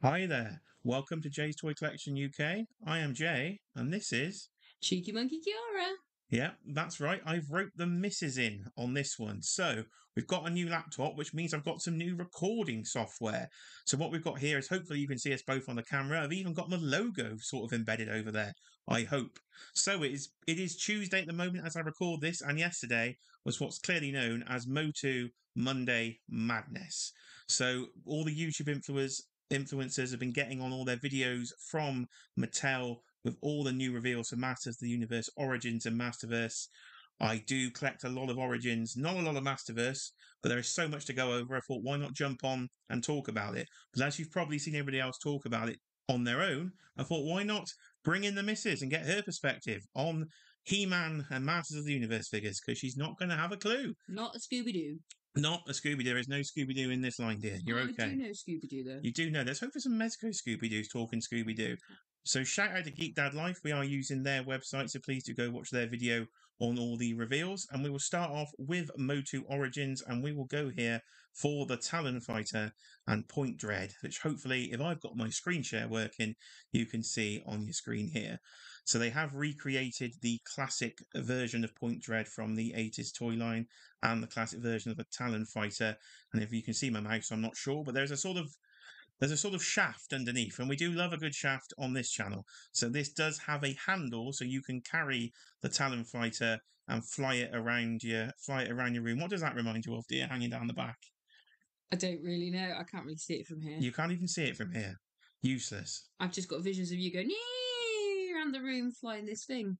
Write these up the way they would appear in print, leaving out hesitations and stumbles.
Hi there. Welcome to Jay's Toy Collection UK. I am Jay, and this is. Cheeky Monkey Kiara. Yeah, that's right. I've wrote the misses in on this one. So we've got a new laptop, which means I've got some new recording software. So what we've got here is hopefully you can see us both on the camera. I've even got the logo sort of embedded over there. I hope. So it is Tuesday at the moment as I record this, and yesterday was what's clearly known as MOTU Monday Madness. So all the YouTube influencers have been getting on all their videos from Mattel with all the new reveals for Masters of the Universe, Origins, and Masterverse. I do collect a lot of Origins, not a lot of Masterverse, but there is so much to go over. I thought, why not jump on and talk about it? But as you've probably seen everybody else talk about it on their own, I thought, why not bring in the missus and get her perspective on He-Man and Masters of the Universe figures? Because she's not going to have a clue. Not a Scooby Doo. Not a Scooby. There is no Scooby Doo in this line, dear. You're I do okay. know Scooby Doo though. You do know. Let's hope for some Mezco Scooby Doo's talking Scooby Doo. So shout out to Geek Dad Life. We are using their website, so please do go watch their video on all the reveals. And we will start off with MOTU Origins, and we will go here for the Talon Fighter and Point Dread, which hopefully, if I've got my screen share working, you can see on your screen here. So they have recreated the classic version of Point Dread from the 80s toy line and the classic version of the Talon Fighter. And if you can see my mouse, I'm not sure, but there's a sort of shaft underneath, and we do love a good shaft on this channel. So this does have a handle, so you can carry the Talon Fighter and fly it around your room. What does that remind you of, dear? Hanging down the back. I don't really know. I can't really see it from here. You can't even see it from here. Useless. I've just got visions of you going around the room flying this thing.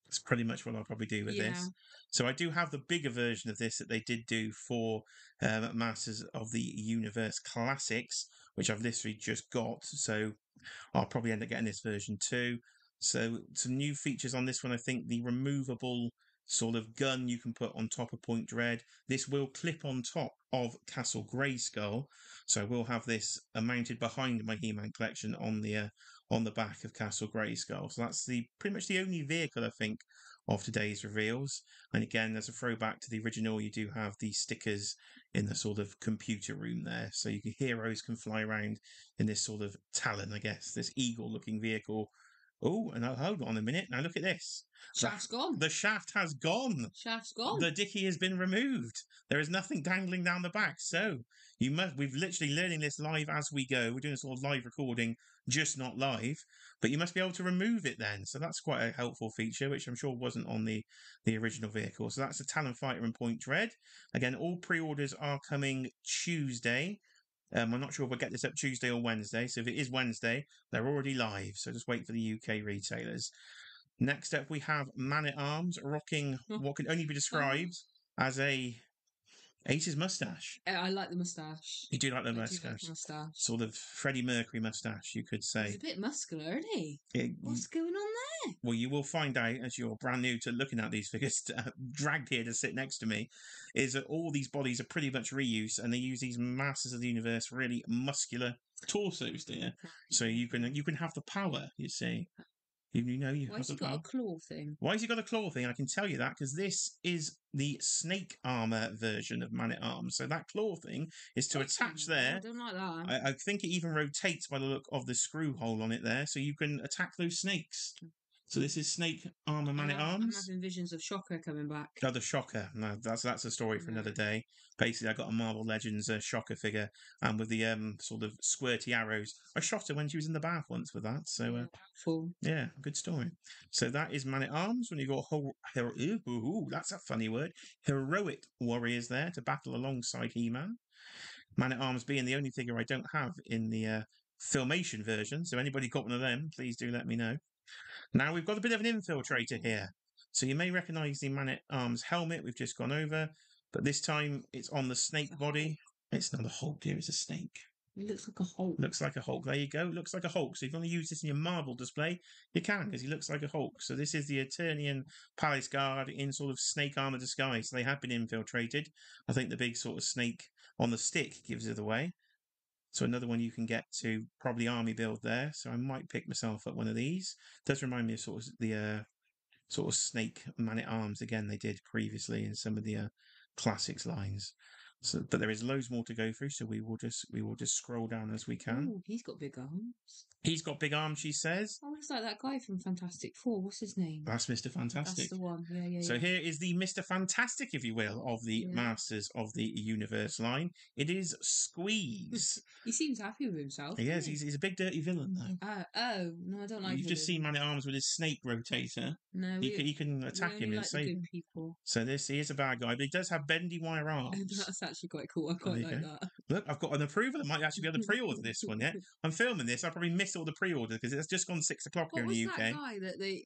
That's pretty much what I'll probably do with this. So I do have the bigger version of this that they did do for Masters of the Universe Classics, which I've literally just got. So I'll probably end up getting this version too. So some new features on this one. I think the removable sort of gun you can put on top of Point Dread. This will clip on top of Castle Grayskull. So I will have this mounted behind my He-Man collection on the back of Castle Grayskull. So that's the pretty much the only vehicle I think of today's reveals. And again, as a throwback to the original, you do have the stickers in the sort of computer room there. So heroes can fly around in this sort of Talon, I guess, this eagle-looking vehicle. Oh, and now hold on a minute. Now look at this. Shaft's gone. The shaft has gone. Shaft's gone. The dicky has been removed. There is nothing dangling down the back. So we've literally learning this live as we go. We're doing a sort of live recording, just not live. But you must be able to remove it then. So that's quite a helpful feature, which I'm sure wasn't on the original vehicle. So that's a Talon Fighter and Point Dread. Again, all pre-orders are coming Tuesday. I'm not sure if we'll get this up Tuesday or Wednesday. So if it is Wednesday, they're already live. So just wait for the UK retailers. Next up, we have Man at Arms rocking what can only be described as a 80s mustache. I like the moustache. You do like the I do mustache. like the moustache. Sort of Freddie Mercury mustache, you could say. He's a bit muscular, isn't he? What's going on there? Well, you will find out as you're brand new to looking at these figures, dragged here to sit next to me, is that all these bodies are pretty much reused, and they use these Masters of the Universe really muscular torsos, dear. So you can have the power. You see. You know you Why have has he the got power. a claw thing? Why has he got a claw thing? I can tell you that because this is the snake armor version of Man at Arms. So that claw thing is to attach there. I don't like that. I think it even rotates by the look of the screw hole on it there, so you can attack those snakes. So this is Snake Armor Man at Arms. I'm having visions of Shocker coming back. Oh, the Shocker. No, that's a story for another day. Basically, I got a Marvel Legends Shocker figure, and with the sort of squirty arrows, I shot her when she was in the bath once with that. So yeah, good story. So that is Man at Arms. When you got that's a funny word. Heroic warriors there to battle alongside He-Man. Man at Arms being the only figure I don't have in the Filmation version. So anybody got one of them, please do let me know. Now we've got a bit of an infiltrator here. So you may recognise the Man at Arms helmet we've just gone over, but this time it's on the snake body. It's not a Hulk, dear, it's a snake. It looks like a Hulk. Looks like a Hulk. There you go. Looks like a Hulk. So if you want to use this in your Marvel display, you can, because he looks like a Hulk. So this is the Eternian Palace Guard in sort of snake armor disguise. So they have been infiltrated. I think the big sort of snake on the stick gives it away. So another one you can get to probably army build there. So I might pick myself up one of these. It does remind me of sort of the snake Man at Arms again they did previously in some of the classics lines. So, but there is loads more to go through, so we will just scroll down as we can. Oh, he's got big arms. He's got big arms, she says. Oh, looks like that guy from Fantastic Four. What's his name? That's Mr. That's Fantastic. the one. Yeah, yeah, So yeah. here is the Mr. Fantastic, if you will, of the Yeah. Masters of the Universe line. It is Squeeze. He seems happy with himself. He is. doesn't He's a big dirty villain, though. Oh no, I don't like. You've just seen Man at Arms with his snake rotator. No, He can we attack only him and like the save. good people. So he is a bad guy, but he does have bendy wire arms. That's actually quite cool. I There quite you like go. that. Look, I've got an approval. I might actually be able to pre-order this one yet. I'm filming this. I probably missed all the pre-orders because it's just gone 6 o'clock here What in was the UK. that guy that they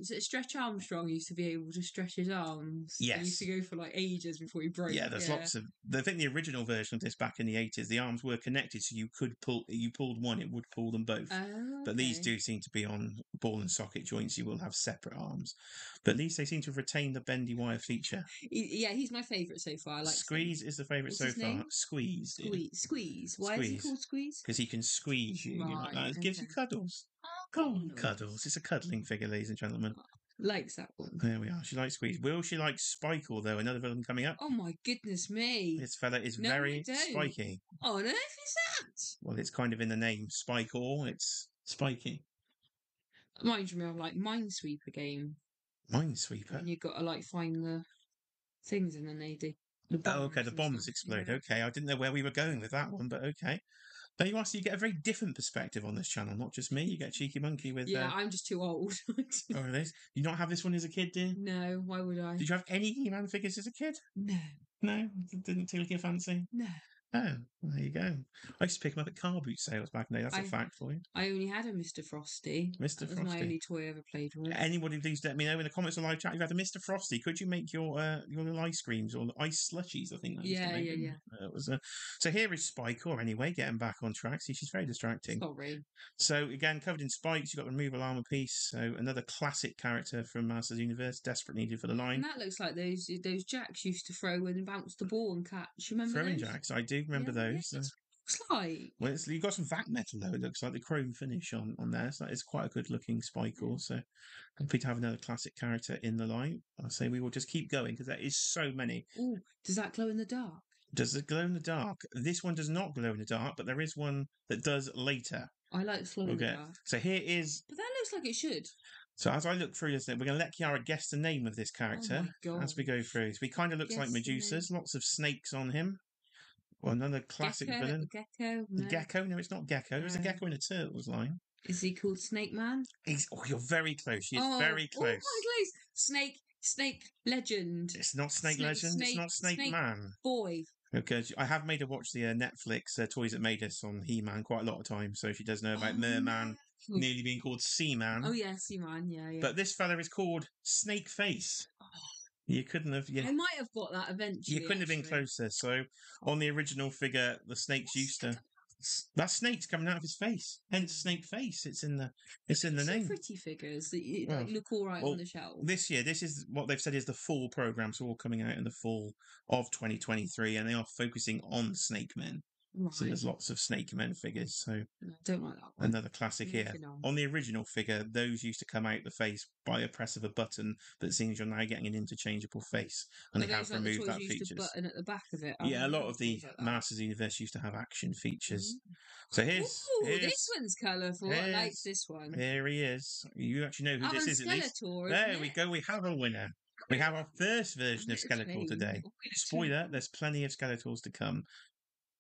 is it Stretch Armstrong used to be able to stretch his arms? He used Yes. to go for like ages before he broke. Yeah, there's lots of. I think the original version of this back in the 80s, the arms were connected, so you could pull. You pulled one, it would pull them both. Oh, But these okay. do seem to be on ball and socket joints. You will have separate arms, but at least they seem to have retained the bendy wire feature. Yeah, he's my favourite so far. I like Squeeze is the favourite What's so his far. name? Squeeze, dear. Squeeze. Why is he Squeeze. called Squeeze? Because he can squeeze you. You like Right, that. It gives you okay. cuddles. Oh, Cuddles. It's a cuddling figure, ladies and gentlemen. Likes that one. There we are. She likes Squeeze. Will she like Spike, although another villain coming up? Oh my goodness me! This fella is No, very I don't. spiky. What on earth is that? Well, it's kind of in the name. Spike or it's spiky. Reminds me of like Minesweeper game. Minesweeper. And you've got to like find the things and then the Oh, bombs okay. The and bombs stuff. explode. Yeah. Okay. I didn't know where we were going with that one, but okay. There you are. So you get a very different perspective on this channel, not just me. You get Cheeky Monkey with. Yeah, I'm just too old. Oh, it is. You not have this one as a kid, dear? No, why would I? Did you have any He-Man figures as a kid? No, No, didn't tickle your fancy. no. Oh, well, there you go. I used to pick them up at car boot sales back in the day. That's a fact for you. I only had a Mr. Frosty. Mr. That was my Frosty. only toy I ever played with. Anybody, please let me know in the comments or live chat. You've had a Mr. Frosty. Could you make your little ice creams or ice slushies? I think that used to Yeah, make yeah, them. yeah. It was so here is Spike. Anyway, getting back on track. See, she's very distracting. Sorry. So again, covered in spikes. You've got the removal armor piece. So another classic character from Masters of the Universe, desperately needed for the line. And that looks like those Jacks used to throw and bounce the ball and catch. You remember Throwing those? jacks. I do remember Yeah, those. yeah, looks like. Well, you've got some vac metal though. It looks like the chrome finish on there. So that is quite a good looking spike. Also, happy to have another classic character in the line. I say we will just keep going because there is so many. Oh, does that glow in the dark? Does it glow in the dark? This one does not glow in the dark, but there is one that does later. I like glow in the dark. So here is. But that looks like it should. So as I look through this, we're going to let Kiara guess the name of this character as we go through. So he kind of looks like Medusa's. Lots of snakes on him. Well, another classic villain. Gecko? No. Gecko? No, it's not Gecko. It's a Gecko in a Turtles line. Is he called Snake Man? You're very close. She is very close. Oh, close. Snake Legend. It's not Snake Legend. It's not Snake Man. Boy. Okay, I have made her watch the Netflix Toys That Made Us on He-Man quite a lot of times, so she does know about Merman nearly being called Seaman. Oh yeah, Seaman. Yeah, yeah. But this fella is called Snake Face. You couldn't have. I might have got that eventually. You couldn't have been closer. So on the original figure, the snakes used to. That snake's coming out of his face. Hence, Snake Face. It's in the name. Pretty figures that look all right on the shelf. This year, this is what they've said is the fall program. So all coming out in the fall of 2023, and they are focusing on Snake Men. Right. So there's lots of Snake Men figures. So no, don't like that one. Another classic here. On the original figure, those used to come out the face by a press of a button, but it seems you're now getting an interchangeable face, and they have removed that feature. Button at the back of it. Yeah, a lot of the Masters Universe used to have action features. So here's this one's colourful. I like this one. Here he is. You actually know who this is, at least. There we go. We have a winner. We have our first version of Skeletor today. Spoiler: there's plenty of Skeletors to come.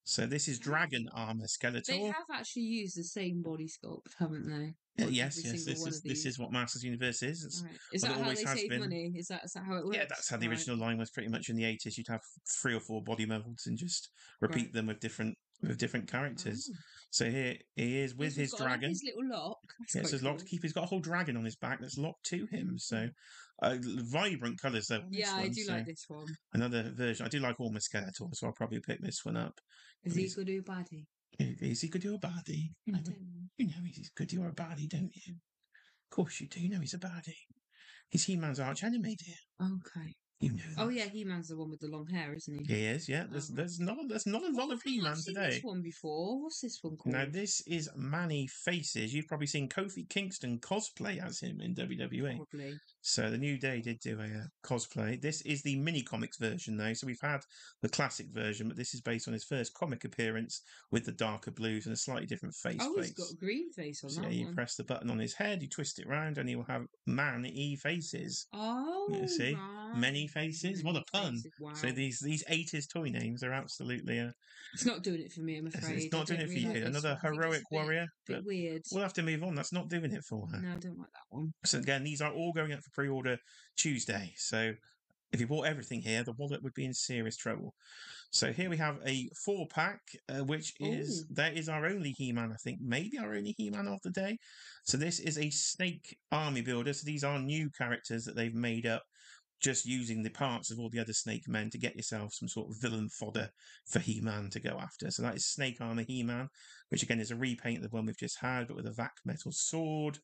So this is Dragon Armor Skeletor. They have actually used the same body sculpt, haven't they? Yes. This is what Masters Universe is. Right. Is that how they save money? Is that how it works? Yeah, that's how the original line was pretty much in the 80s. You'd have 3 or 4 body molds and just repeat them with different characters. So here he is with his dragon. His little lock. Yes, his lock to keep. He's got a whole dragon on his back that's locked to him. So vibrant colours though. Yeah, I do like this one. Another version. I do like all my Skeletor, so I'll probably pick this one up. Is he good or baddie? Is he good or a baddie? I don't know. You know he's good or a baddie, don't you? Of course you do. You know he's a baddie. He's He-Man's arch enemy, dear. Okay. You know Oh that. yeah, He-Man's the one with the long hair, isn't he? He is, yeah. Oh, There's not a lot of I've not He-Man seen this today. one before. What's this one Now called? this is Manny Faces. You've probably seen Kofi Kingston cosplay as him in WWE. Probably. So the New Day did do a cosplay. This is the mini comics version though. So we've had the classic version, but this is based on his first comic appearance with the darker blues and a slightly different Oh, he's got face. a green face on So yeah, that you one. press the button on his head, you twist it round, and he'll have man-y faces. You Oh, see, right. many faces. What Many a pun! faces. So Wow. these 80s toy names are absolutely It's not doing it for me, I'm it's afraid. I not doing don't it for really like you. this Another one. I think it's heroic a warrior, bit but weird. we'll have to move on. That's not doing it for her. No, I don't like that one. So again, these are all going out for pre-order Tuesday. So if you bought everything here, the wallet would be in serious trouble. So here we have a 4-pack, which is Oh, that is our only He-Man, I think, maybe our only He-Man of the day. So this is a Snake Army builder. So these are new characters that they've made up just using the parts of all the other Snake men to get yourself some sort of villain fodder for He-Man to go after. So that is Snake Armor He-Man, which again is a repaint of the one we've just had, but with a vac metal sword,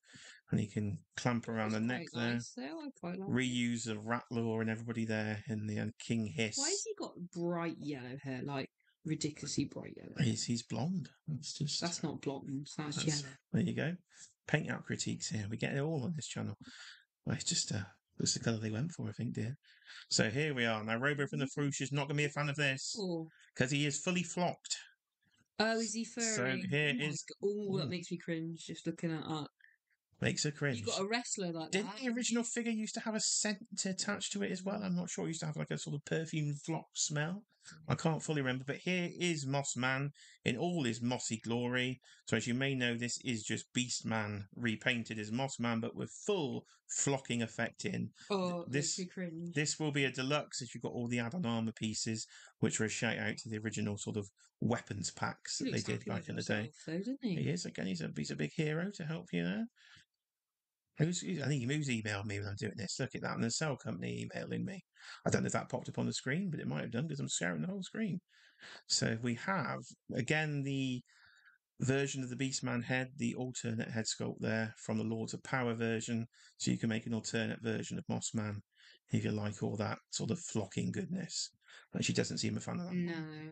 and he can clamp that around was the neck quite there. nice there. I quite like it. Reuse of Rattler and everybody there in the King Why has Hiss. he got bright yellow hair? Like, ridiculously bright yellow. He's blonde. It's just That's not blonde, that's that's, yellow. there you go. Paint out critiques here. We get it all on this channel. Well, it's just that's the colour they went for, I think, dear. So here we are. Now, Robo from the Frush is not going to be a fan of this Oh, because he is fully flocked. oh, is he So furry? here Oh my is. god! Oh, that Ooh, makes me cringe just looking at that. makes a You got cringe. a wrestler like Didn't that. the original figure used to have a scent attached to it as well? I'm not sure. It used to have like a sort of perfume flock smell. I can't fully remember. But here is Moss Man in all his mossy glory. So as you may know, this is just Beast Man repainted as Moss Man, but with full flocking effect in. Oh, it makes This me cringe. this will be a deluxe if you've got all the add-on armor pieces, which were a shout out to the original sort of weapons packs He that they looks did happy back with in the day. himself, though, doesn't he? He is again. He's a big hero to help you there. I think Moose emailed me when I'm doing this. Look at that. And the cell company emailing me. I don't know if that popped up on the screen, but it might have done because I'm sharing the whole screen. So we have, again, the version of the Beastman head, the alternate head sculpt there from the Lords of Power version. So you can make an alternate version of Mossman if you like all that sort of flocking goodness. But she doesn't seem a fan of that one. No.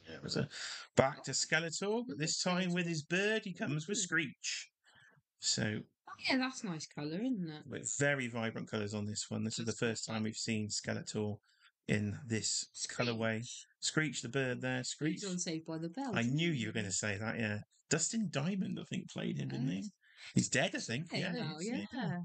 Yeah, it was a back to Skeletor, but this time with his bird, he comes with Ooh. Screech. So Oh, yeah, that's nice colour, isn't it? with very vibrant colours on this one. This is the That's quite first time fun. we've seen Skeletor in this colourway. Screech. Screech the bird there, He was Screech. on Saved by the Bell, I didn't knew you were he? going to say that, yeah. Dustin Diamond, I think, played him, didn't he? He's dead, I think. Hey Yeah, now, there you go. yeah.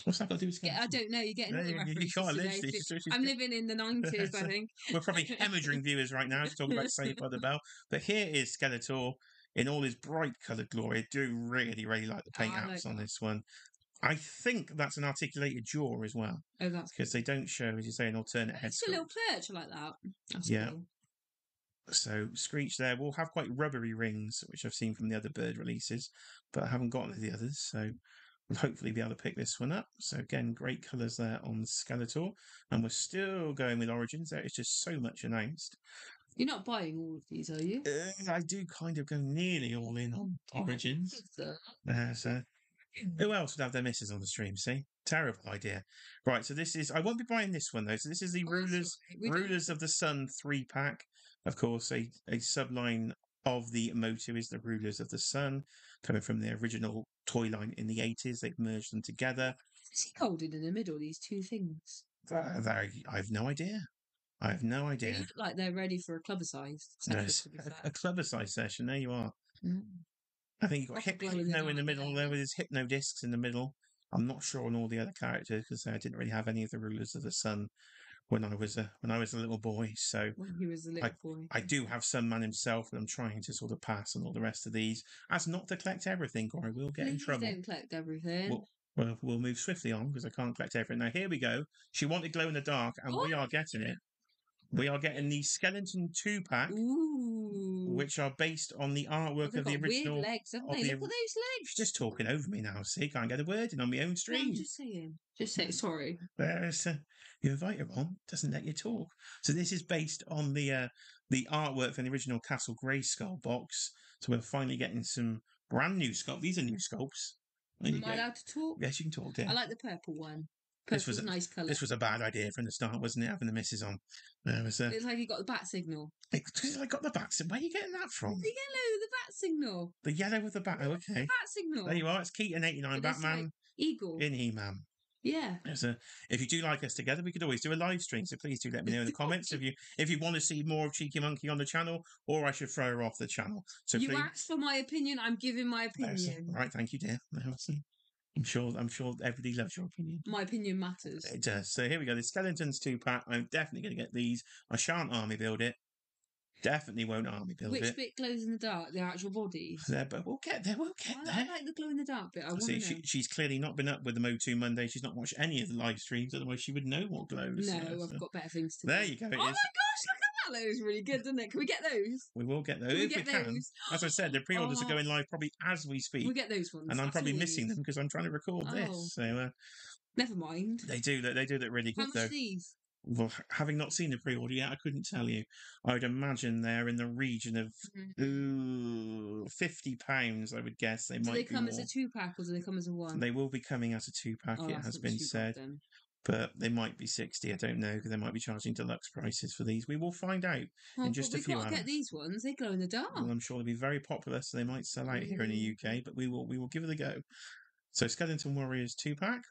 What's that got to do with Yeah, I Skeletor? don't know. You're getting No, all the you references can't today. literally. I'm living in the 90s, I So think. we're probably hemorrhaging viewers right now to talk about Saved by the Bell. But here is Skeletor in all his bright coloured glory. I do really, really like the paint I like apps on that. this one. I think that's an articulated jaw as well, Oh, that's because they don't show, as you say, an alternate head it's a little sculpt. perch like that. That's Yeah. cool. So Screech there will have quite rubbery rings, which I've seen from the other bird releases, but I haven't gotten to the others. So we'll hopefully be able to pick this one up. So again, great colours there on Skeletor. And we're still going with Origins. There is just so much announced. You're not buying all of these, are you? I do kind of go nearly all in on Origins. So, So who else would have their misses on the stream? See, terrible idea. Right, so this is. I won't be buying this one though. So this is the oh, that's Rulers all right. We don't. Rulers of the Sun 3-pack. Of course, a subline of the MOTU is the Rulers of the Sun, coming from the original toy line in the 80s. They've merged them together. Is he holding in the middle these two things? I have no idea. I have no They idea. look like they're ready for a clubber-sized No, session, it's to be a fair. clubber size session. There you are. Mm. I think you've got Proper glow in the Hypno in the dark middle there with his Hypno discs in the middle. I'm not sure on all the other characters because I didn't really have any of the Rulers of the Sun when I was a little boy. So when he was a I little boy. I do have Sunman himself, and I'm trying to sort of pass on all the rest of these as not to collect everything, or I will get in Please trouble. don't collect everything. We'll move swiftly on because I can't collect everything. Now here we go. She wanted glow in the dark, and Oh! we are getting it. We are getting the Skeleton 2-pack, Ooh. which are based on the Oh, artwork they've of the got weird original. legs, haven't Of they? the Look at those She's legs. just talking over me now. See, can't get a word in on my own No, I'm stream. just saying. Just say sorry. There's you invite her on, doesn't let you talk. So this is based on the artwork from the original Castle Grayskull box. So we're finally getting some brand new sculpts. These are new sculpts. There you Am I go. allowed to talk? Yes, you can talk, I dear. like the purple one. Purple's a nice colour. This was a bad idea from the start, wasn't it? Having the misses on. It was, It's like you got the bat signal. I got the bat. Where are you getting that from? The yellow, the bat signal. The yellow with the bat. Oh, okay. The bat signal. There you are. It's Keaton 89 But it's Batman like eagle. in He-Man. Yeah. If you do like us together, we could always do a live stream. So please do let me know in the comments if you want to see more of Cheeky Monkey on the channel, or I should throw her off the channel. So you please, asked for my opinion. I'm giving my opinion. Right, thank you, dear. I'm sure everybody loves your opinion. My opinion matters. It does. So here we go. The Skeletons 2-pack. I'm definitely going to get these. I shan't army build it. Definitely won't army build it. Which bit glows in the dark? The actual bodies? There, but we'll get there. We'll get there. I like the glow in the dark bit. I want to know. She's clearly not been up with the MOTU Monday. She's not watched any of the live streams. Otherwise, she would know what glows. No, I've got better things to do. There you go. Oh my gosh, look at that. That was really good, didn't it? Can we get those? We will get those if we can. As I said, the pre-orders are going live probably as we speak. We'll get those ones. And I'm probably missing them because I'm trying to record this. So never mind. They do that really good. How much are these? Well, having not seen the pre-order yet, I couldn't tell you. I would imagine they're in the region of £50. I would guess they might. Do they come as a 2-pack or do they come as a 1? They will be coming as a 2-pack. It has been said, but they might be 60. I don't know because they might be charging deluxe prices for these. We will find out in just a few hours. We've got to get these ones. They glow in the dark. Well, I'm sure they'll be very popular, so they might sell out here in the UK. But we will give it a go. So Skeleton Warriors 2-pack.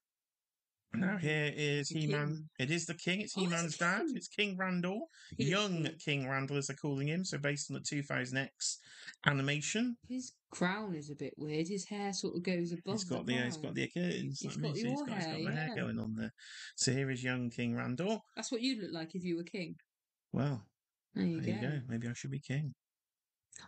Now here is He-Man. It is the king. It's He-Man's dad. It's King Randall. Young King Randall, as they're calling him. So based on the 2000X animation. His crown is a bit weird. His hair sort of goes above He's got the curtains. He's got the hair going on there. So here is young King Randall. That's what you'd look like if you were king. Well, there you go. Maybe I should be king.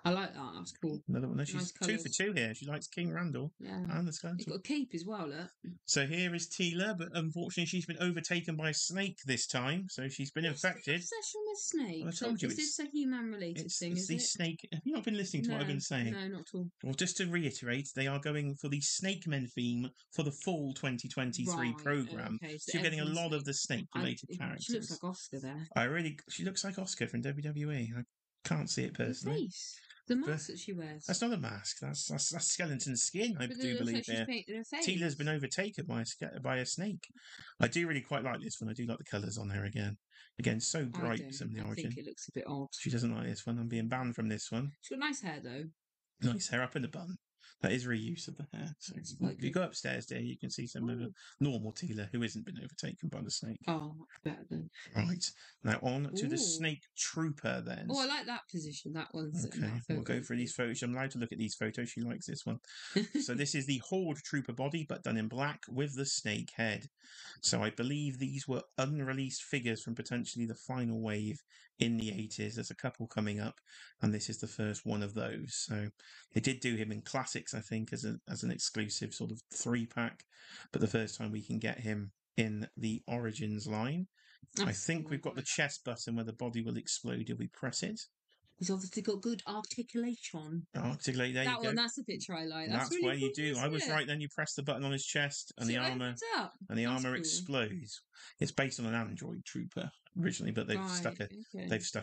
I like that. That's cool. Another one. No, she's nice 2 for 2 here. She likes King Randall. Yeah. And the skeleton. He's got a cape as well, look. So here is Teela, but unfortunately she's been overtaken by a snake this time. So she's been infected. Obsession with snakes. Well, I told you is this a He-Man related thing? It's the snake. Have you not been listening to what I've been saying? No, not at all. Well, just to reiterate, they are going for the Snake Men theme for the fall 2023 programme. Okay, so you're getting a lot of the snake-related characters. She looks like Oscar there. She looks like Oscar from WWE. I can't see it personally. The face. The mask that she wears. That's not a mask. That's skeleton skin, I do believe here. Teela's been overtaken by a snake. I do really quite like this one. I do like the colours on her again. Again, so bright some of the origin. I think it looks a bit odd. She doesn't like this one. I'm being banned from this one. She's got nice hair though. Nice hair up in the bun. That is reuse of the hair. So if you go upstairs there, you can see some of the normal Teela who isn't been overtaken by the snake. Oh, much better then. Right. Now on to the Snake Trooper then. Oh, I like that position. That one's okay. We'll go through these photos. I'm allowed to look at these photos. She likes this one. So this is the Horde Trooper body, but done in black with the snake head. So I believe these were unreleased figures from potentially the final wave in the 80s. There's a couple coming up, and this is the first one of those. So they did do him in classics, I think, as an exclusive sort of 3-pack, but the first time we can get him in the Origins line. I think we've got the chest button where the body will explode if we press it. He's obviously got good articulation. Articulate, there you go. That's the picture I like. That's really where you cool, do. I was right then. You press the button on his chest and the armour cool. explodes. It's based on an android trooper originally, but they've stuck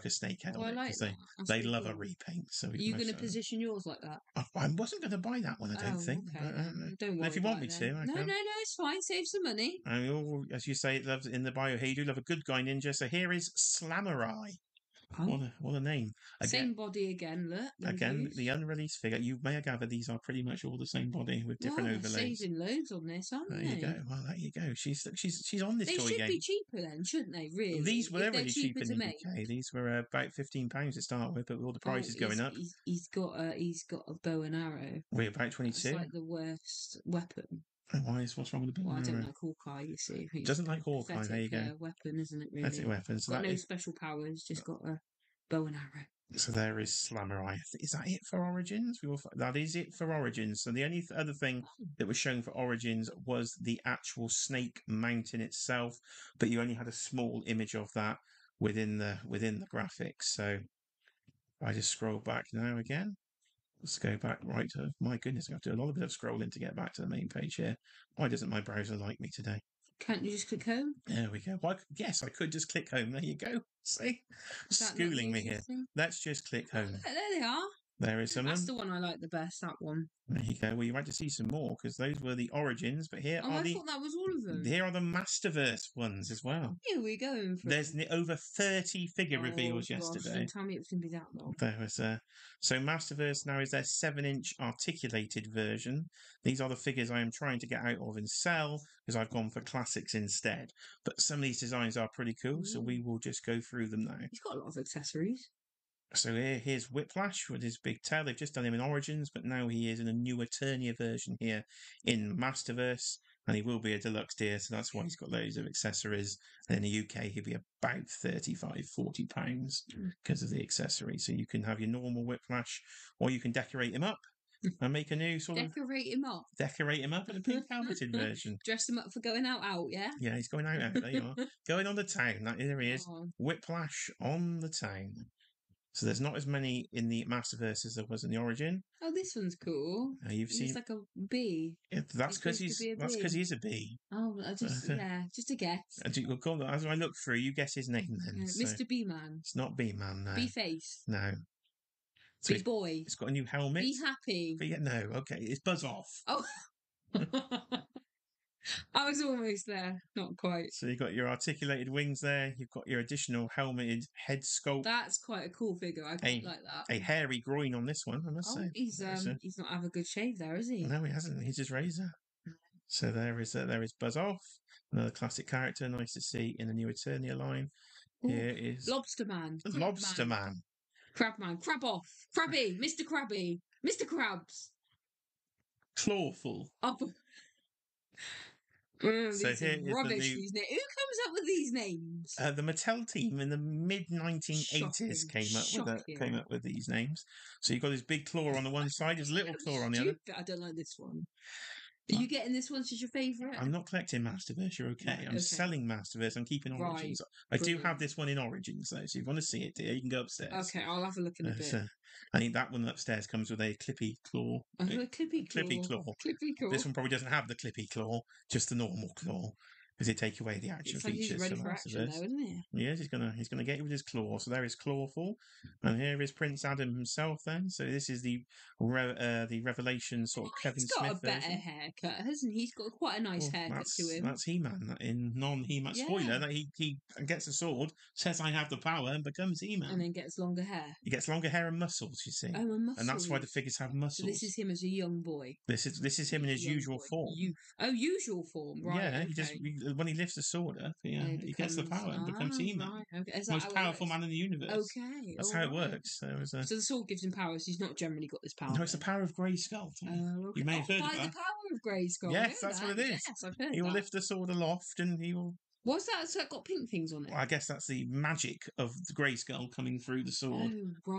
a snake head on it because they love a repaint. So are you going to position yours like that? I wasn't going to buy that one. I don't think. Okay. Don't worry. If you want me to, I can. No, it's fine. Save some money. And as you say, it loves in the bio. Hey, you do love a good guy ninja. So here is Slamurai. Oh. What a name. Same body again, look. Again, the unreleased figure. You may have gathered these are pretty much all the same body with different overlays. Saving loads on this, aren't they? There you go. Well, there you go. She's on this toy game. They should be cheaper then, shouldn't they, really? These were really cheap in the UK. These were about £15 to start with, but with all the prices going up. He's got a bow and arrow. We're about 22. It's like the worst weapon. What's wrong with the bow and arrow? I don't like Hawkeye, you see. Doesn't like Hawkeye, there you go. Weapon, isn't it, really? Pathetic weapon. So got no special powers, just got a bow and arrow. So there is Slamurai. Is that it for Origins? That is it for Origins. So the only other thing that was shown for Origins was the actual snake mountain itself, but you only had a small image of that within the graphics. So I just scroll back now again. Let's go back right to, my goodness, I have to do a lot bit of scrolling to get back to the main page here. Why doesn't my browser like me today? Can't you just click home? There we go. Yes, I could just click home. There you go. See? Schooling me here. Let's just click home. There they are. There is some of That's them. the one I like the best, that one. There you go. Well, you might to see some more because those were the origins, but Oh, I thought that was all of them. here are the Masterverse ones as well. Here we going for There's over 30 figure reveals gosh, yesterday. don't tell me it was going to be that long. There was so Masterverse now is their 7-inch articulated version. These are the figures I am trying to get out of and sell because I've gone for classics instead. But some of these designs are pretty cool, so we will just go through them now. He's got a lot of accessories. So here's Whiplash with his big tail. They've just done him in Origins, but now he is in a new Eternia version here in Masterverse, and he will be a deluxe tier, so that's why he's got loads of accessories. And in the UK, he'll be about £35-40 because of the accessories. So you can have your normal Whiplash, or you can decorate him up and make a new decorate him up. Decorate him up in a pink helmeted version. Dress him up for going out, yeah? Yeah, he's going out. There you are. Going on the town. There he is. Whiplash on the town. So there's not as many in the Masterverse as there was in the Origin. Oh, this one's cool. You've seen like a bee. That's because he is a bee. Oh, just a guess. As I look through, you guess his name then. Mr. Bee Man. It's not Bee Man, no. Bee Face. No. So Bee Boy. It's got a new helmet. Be Happy. No, okay, it's Buzz Off. Oh. I was almost there, not quite. So you've got your articulated wings there. You've got your additional helmeted head sculpt. That's quite a cool figure. I quite like that. A hairy groin on this one, I must say. He's not have a good shave there, is he? No, he hasn't. He's just razor. So there is Buzz Off, another classic character. Nice to see in the new Eternia line. Ooh, here is Lobster Man. Lobster Man. Crab Man. Crab Off. Crabby. Mr. Krabby. Mr. Krabs. Clawful. Up. So here is rubbish. These names. Who comes up with these names? The Mattel team in the mid-1980s came up with these names. So you've got his big claw on the one side, his little claw on the other. I don't like this one. Are you getting this one as your favourite? I'm not collecting Masterverse, you're okay. Right, I'm selling Masterverse, I'm keeping Origins. I do have this one in Origins though, so if you want to see it, dear, you can go upstairs. Okay, I'll have a look in a bit. I think that one upstairs comes with a clippy claw. A clippy claw. Clippy claw. This one probably doesn't have the clippy claw, just the normal claw. Because it take away the action features. He's ready for action, though, isn't he? Yes, he's gonna get you with his claw. So there is Clawful, and here is Prince Adam himself. Then, so this is the Revelation sort of Kevin Smith version. He's got a better haircut, hasn't he? He's got quite a nice haircut to him. That's He-Man in non-He-Man. Yeah. Spoiler that he gets a sword, says I have the power, and becomes He-Man. And then gets longer hair. He gets longer hair and muscles. You see, and muscles. And that's why the figures have muscles. So this is him as a young boy. This is him in his usual form. Usual form, right? Yeah, okay. When he lifts the sword up, he gets the power and becomes He-Man. Right, okay. Most powerful man in the universe. Okay. That's how it works. So the sword gives him power, so he's not generally got this power. No, it's the power of Grayskull. Okay. You may have heard of that. By the power of Grayskull. Yes, that's what it is. Yes, I've heard He will lift the sword aloft and he will... What's that? So it got pink things on it? Well, I guess that's the magic of the Grayskull coming through the sword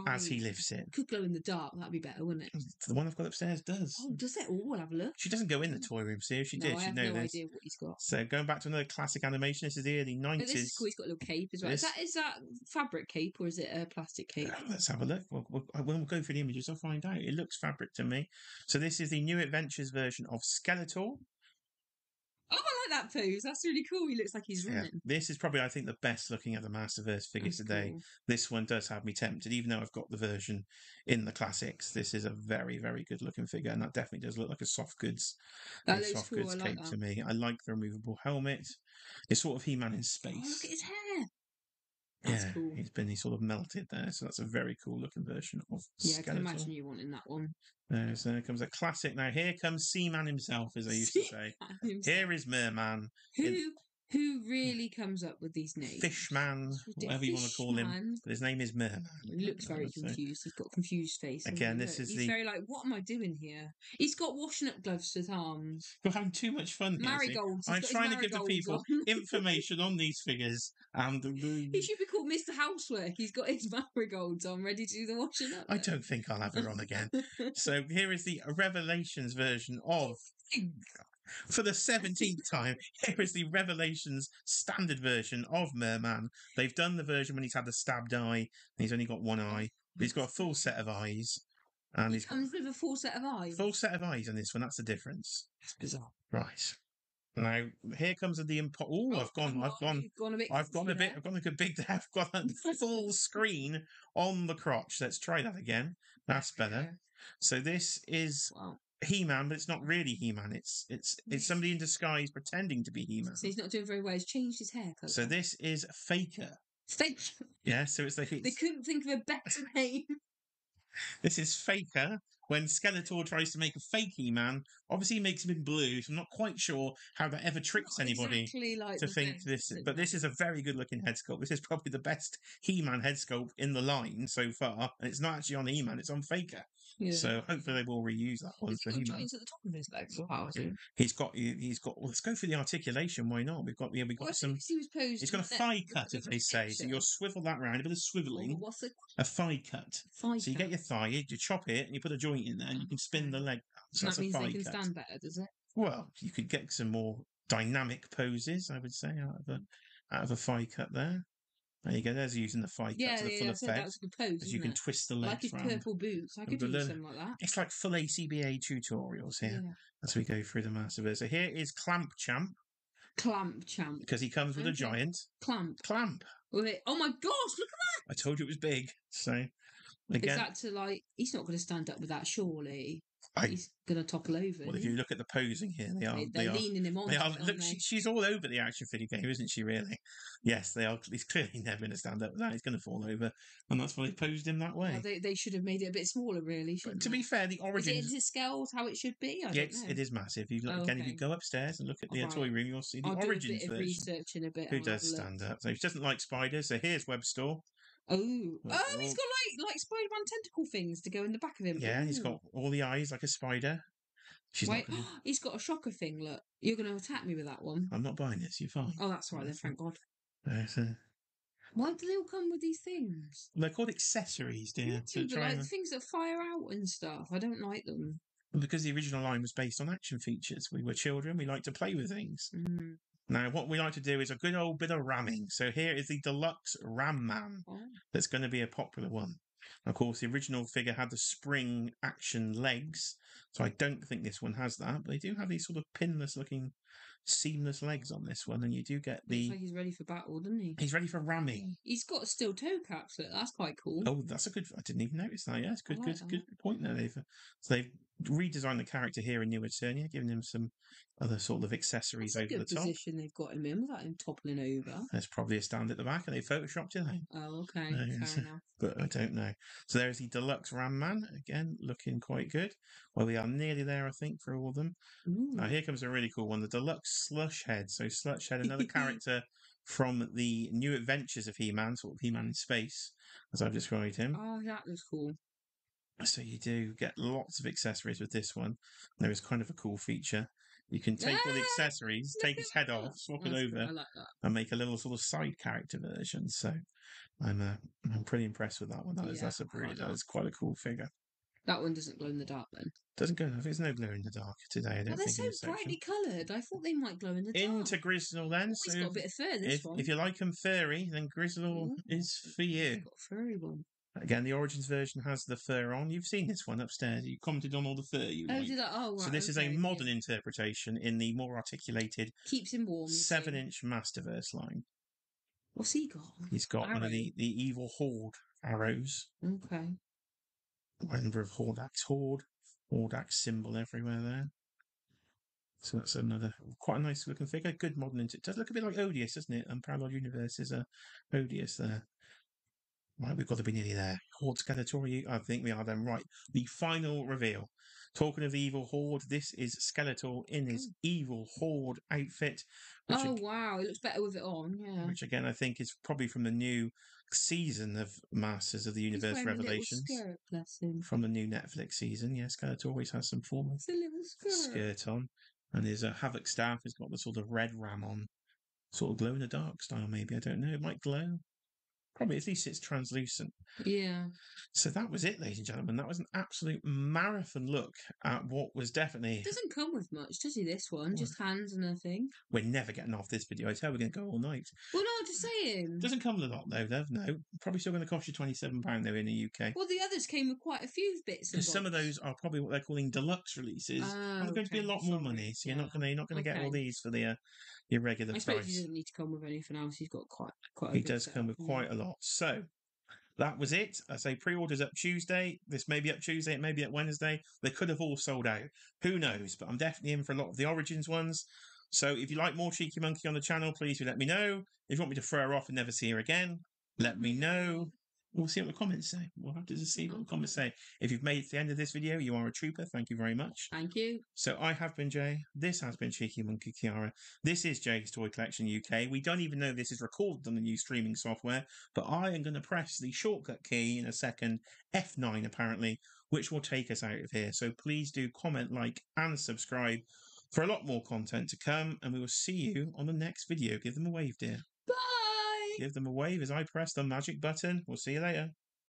as he lifts it. Could glow in the dark. That'd be better, wouldn't it? The one I've got upstairs does. Oh, does it? Oh, we'll have a look. She doesn't go in the toy room, see? If she did, she'd know this. I have this. no idea what he's got. So going back to another classic animation, this is the early 90s. This is cool. He's got a little cape as well. Is that fabric cape or is it a plastic cape? Let's have a look. We'll go through the images. I'll find out. It looks fabric to me. So this is the New Adventures version of Skeletor. Oh, I like that pose. That's really cool. He looks like he's running. Yeah. This is probably, I think, the best looking of the Masterverse figures today. Cool. This one does have me tempted, even though I've got the version in the classics. This is a very, very good looking figure, and that definitely does look like a soft goods. Goods cape to me. I like the removable helmet. It's sort of He-Man in space. Oh, look at his hair. That's cool. He's sort of melted there, so that's a very cool looking version of Skeletor. I can imagine you wanting that one. So here comes a classic. Now here comes Seaman himself, as I used to say. Here is Merman. Who really comes up with these names? Fishman, whatever you want to call him. But his name is Merman. He looks very confused. He's got a confused face. Again, he's very like, what am I doing here? He's got washing up gloves with arms. You're having too much fun here. Marigolds. I'm trying to give the people information on these figures. And he should be called Mr. Housework. He's got his marigolds on, ready to do the washing up. I don't think I'll have her on again. So here is the Revelations version of... For the 17th time, here is the Revelations standard version of Merman. They've done the version when he's had the stabbed eye, and he's only got one eye. But he's got a full set of eyes. And he comes with a full set of eyes? Full set of eyes in this one, that's the difference. That's bizarre. Right. Now here comes the Oh, Oh, you've gone a bit I've gone cocky a bit, there. I've gone a good big. I've got a full screen on the crotch. Let's try that again. That's better. Yeah. So this is Wow. He-Man, but it's not really He-Man. It's somebody in disguise pretending to be He-Man. So he's not doing very well. He's changed his hair colour. So this is Faker. Fake. Yeah, so it's like They couldn't think of a better name. this is Faker. When Skeletor tries to make a fake He-Man, obviously he makes him in blue, so I'm not quite sure how that ever tricks Not anybody exactly like to the think best, this. is it, But this is a very good looking head sculpt. This is probably the best He-Man head sculpt in the line so far. And it's not actually on He-Man, it's on Faker. Yeah. So hopefully they will reuse that one Has for he got He-Man. joints at the top of his legs? Wow, He's got. Well, let's go for the articulation. Why not? We've got some. He was posed. He's got a thigh cut, as they say. So you'll swivel that round, a bit of swiveling. What's it? A thigh cut. Thigh So you get your thigh, you chop it, and you put a joint in there, and you can spin the leg. So And that's that means a thigh they can cut. stand better, does it? Well, you could get some more dynamic poses, I would say, out of a thigh cut there. There you go. There's using the thigh cut to the full I said that effect. was a good pose. Because you can twist the legs like his round. purple boots. I could do something like that. It's like full ACBA tutorials here Yeah. as we go through the Masterverse. So here is Clamp Champ. Clamp Champ. Because he comes with a giant. Clamp. Oh my gosh, look at that! I told you it was big. So, again. Is that to like, he's not going to stand up with that, surely. He's going to topple over. Well, if you look at the posing here, they're leaning him on. Look, she's all over the action figure game, isn't she? Really? Yes, they are. He's clearly never going to stand up with that. He's going to fall over, and that's why they posed him that way. Well, they should have made it a bit smaller, really. To be fair, the origins. Is it scaled how it should be? Yes, it is massive. If you go upstairs and look at the toy room, you'll see the origins version. Research in a bit. Who does stand up? So he doesn't like spiders. So here's Web Store. Oh, he's got like Spider-Man tentacle things to go in the back of him. Yeah, he's got all the eyes like a spider. He's got a shocker thing. Look, you're going to attack me with that one. I'm not buying this. You're fine. Oh, that's right then. Thank God. Why do they all come with these things? They're called accessories, dear. Like things that fire out and stuff. I don't like them. Because the original line was based on action features. We were children. We like to play with things. Mm. Now, what we like to do is a good old bit of ramming. So here is the deluxe Ram Man. That's going to be a popular one. Of course, the original figure had the spring action legs, so I don't think this one has that. But they do have these sort of pinless looking, seamless legs on this one, and you do get the. Looks like he's ready for battle, doesn't he? He's ready for ramming. He's got steel toe caps. That's quite cool. Oh, that's a good. I didn't even notice that. Yeah, it's good. Good point there. They've redesigned the character here in New Eternia, giving him some other sort of accessories over the top. Good position they've got him in without him toppling over. There's probably a stand at the back, and they photoshopped it. Oh, okay, fair enough. But I don't know. So there's the deluxe Ram Man again, looking quite good. Well, we are nearly there, I think, for all of them. Now here comes a really cool one: the deluxe Slush Head. So Slush Head, another character from the New Adventures of He-Man, sort of He-Man in space, as I've described him. Oh, that was cool. So you do get lots of accessories with this one. There is kind of a cool feature. You can take all the accessories, take his head off, swap it over, and make a little sort of side character version. So I'm pretty impressed with that one. That's quite a cool figure. That one doesn't glow in the dark then. Doesn't go. There's no glow in the dark today. I don't think. They're so brightly coloured. I thought they might glow in the dark. Into Grizzle then. He's got a bit of fur. This one. If you like them furry, then Grizzle is for you. He's got a furry one. Again, the Origins version has the fur on. You've seen this one upstairs. You commented on all the fur you like. Did I? Oh, right. So this is a modern interpretation in the more articulated... Keeps him warm. 7-inch Masterverse line. What's he got? He's got one of the evil Horde arrows. Okay. Member of Hordax symbol everywhere there. So that's another quite a nice looking figure. Good modern. It does look a bit like Odious, doesn't it? And Parallel Universe is Odious there. Right, we've got to be nearly there. Horde Skeletor, I think we are then. Right, the final reveal. Talking of the evil Horde, this is Skeletor in his evil Horde outfit. Wow, it looks better with it on, yeah. Which again, I think is probably from the new season of Masters of the Universe Revelations. A little skirt, bless him. From the new Netflix season. Yeah, Skeletor always has some form of skirt on. And his Havoc staff has got the sort of red ram on. Sort of glow in the dark style, maybe. I don't know. It might glow. Probably at least it's translucent. Yeah. So that was it, ladies and gentlemen. That was an absolute marathon look at what was definitely. Doesn't come with much, does he? This one, just hands and a thing. We're never getting off this video. I tell we're going to go all night. Well, no, just saying. Doesn't come with a lot though. No, probably still going to cost you £27 though in the UK. Well, the others came with quite a few bits. Because some of those are probably what they're calling deluxe releases, and they're going to be a lot more money. So you're not going to get all these for the your regular I suppose price. he doesn't need to come with anything else. He's got quite. A He big does come with setup, quite a lot. So that was it. I say pre-orders up Tuesday. This may be up Tuesday. It may be up Wednesday. They could have all sold out. Who knows? But I'm definitely in for a lot of the Origins ones. So if you like more Cheeky Monkey on the channel, please do let me know. If you want me to throw her off and never see her again, let me know. We'll see what the comments say. We'll have to just see what the comments say. If you've made it to the end of this video, you are a trooper. Thank you very much. Thank you. So I have been Jay. This has been Cheeky Monkey Kiara. This is Jay's Toy Collection UK. We don't even know if this is recorded on the new streaming software, but I am going to press the shortcut key in a second, F9 apparently, which will take us out of here. So please do comment, like, and subscribe for a lot more content to come, and we will see you on the next video. Give them a wave, dear. Bye. Give them a wave as I press the magic button. We'll see you later.